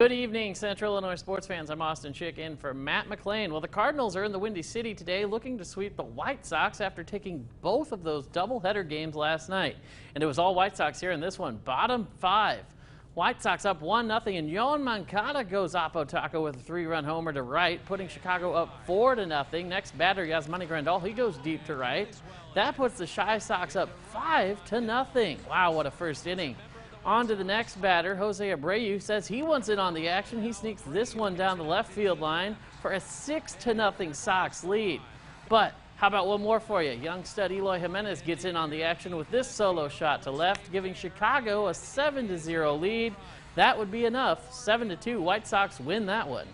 Good evening, Central Illinois sports fans. I'm Austin Schick in for Matt McLean. Well, the Cardinals are in the Windy City today looking to sweep the White Sox after taking both of those doubleheader games last night. And it was all White Sox here in this one. Bottom five. White Sox up 1-0, and Yoan Moncada goes oppo taco with a three-run homer to right, putting Chicago up 4-0. Next batter, Yasmani Grandal, he goes deep to right. That puts the Chi Sox up 5-0. Wow, what a first inning. On to the next batter, Jose Abreu says he wants in on the action. He sneaks this one down the left field line for a 6-0 Sox lead. But how about one more for you? Young stud Eloy Jimenez gets in on the action with this solo shot to left, giving Chicago a 7-0 lead. That would be enough. 7-2, White Sox win that one.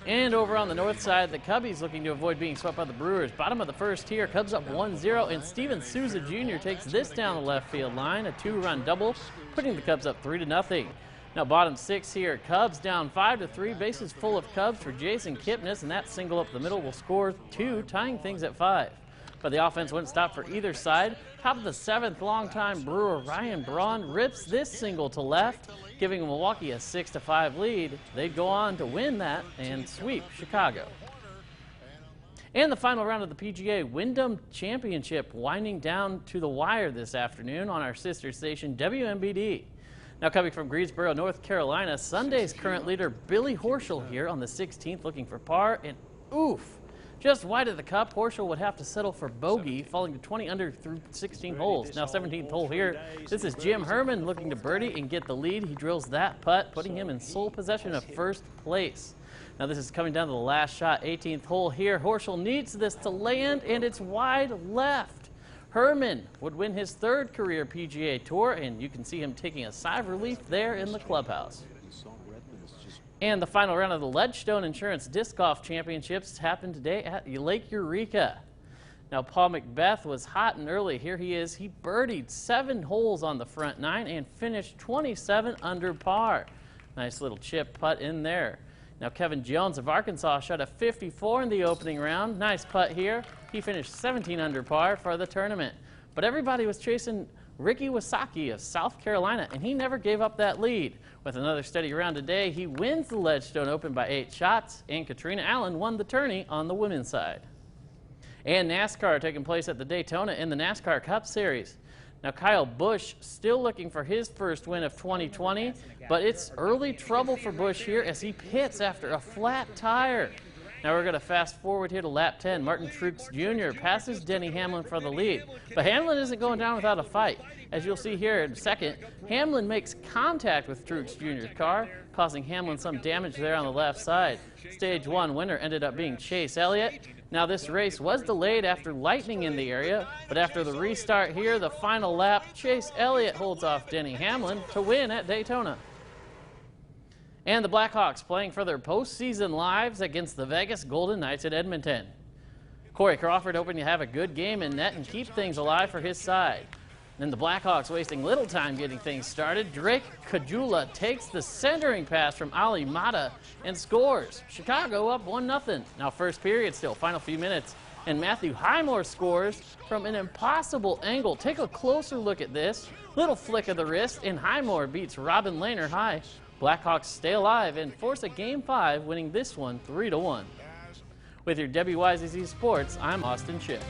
And over on the north side, the Cubbies looking to avoid being swept by the Brewers. Bottom of the first here, Cubs up 1-0, and Steven Souza Jr. takes this down the left field line, a two-run double, putting the Cubs up 3-0. Now bottom six here, Cubs down 5-3, bases full of Cubs for Jason Kipnis, and that single up the middle will score 2, tying things at 5. But the offense wouldn't stop for either side. Top of the seventh, longtime Brewer Ryan Braun rips this single to left, giving Milwaukee a 6-5 lead. They'd go on to win that and sweep Chicago. And the final round of the PGA WYNDHAM Championship winding down to the wire this afternoon on our sister station WMBD. Now coming from Greensboro, North Carolina, Sunday's current leader Billy Horschel here on the 16th looking for par, and oof. Just wide of the cup, Horschel would have to settle for bogey, falling to 20 under through 16 holes. Now 17th hole here. This is Jim Herman looking to birdie and get the lead. He drills that putt, putting him in sole possession of first place. Now this is coming down to the last shot, 18th hole here. Horschel needs this to land, and it's wide left. Herman would win his third career PGA Tour, and you can see him taking a sigh of relief there in the clubhouse. And the final round of the LEDGESTONE Insurance Disc Golf Championships happened today at Lake Eureka. Now, Paul McBeth was hot and early. Here he is. He birdied 7 holes on the front 9 and finished 27 under par. Nice little chip putt in there. Now, Kevin Jones of Arkansas shot a 54 in the opening round. Nice putt here. He finished 17 under par for the tournament. But everybody was chasing Ricky Wysocki of South Carolina, and he never gave up that lead. With another steady round today, he wins the LEDGESTONE Open by 8 shots, and Katrina Allen won the tourney on the women's side. And NASCAR taking place at the Daytona in the NASCAR Cup Series. Now Kyle Busch still looking for his first win of 2020, but it's early trouble for Busch here as he pits after a flat tire. Now we're going to fast forward here to lap 10. Martin Truex Jr. passes Denny Hamlin for the lead. But Hamlin isn't going down without a fight. As you'll see here in a second, Hamlin makes contact with Truex Jr.'s car, causing Hamlin some damage there on the left side. Stage 1 winner ended up being Chase Elliott. Now this race was delayed after lightning in the area, but after the restart here, the final lap, Chase Elliott holds off Denny Hamlin to win at Daytona. And the Blackhawks playing for their postseason lives against the Vegas Golden Knights at Edmonton. Corey Crawford hoping to have a good game in net and keep things alive for his side. And the Blackhawks wasting little time getting things started. Drake Caggiula takes the centering pass from Ali Mata and scores. Chicago up 1-0. Now first period still, final few minutes. And Matthew Highmore scores from an impossible angle. Take a closer look at this. Little flick of the wrist, and Highmore beats Robin Lehner high. Blackhawks stay alive and force a Game 5, winning this one 3-1. With your WYZZ Sports, I'm Austin Schick.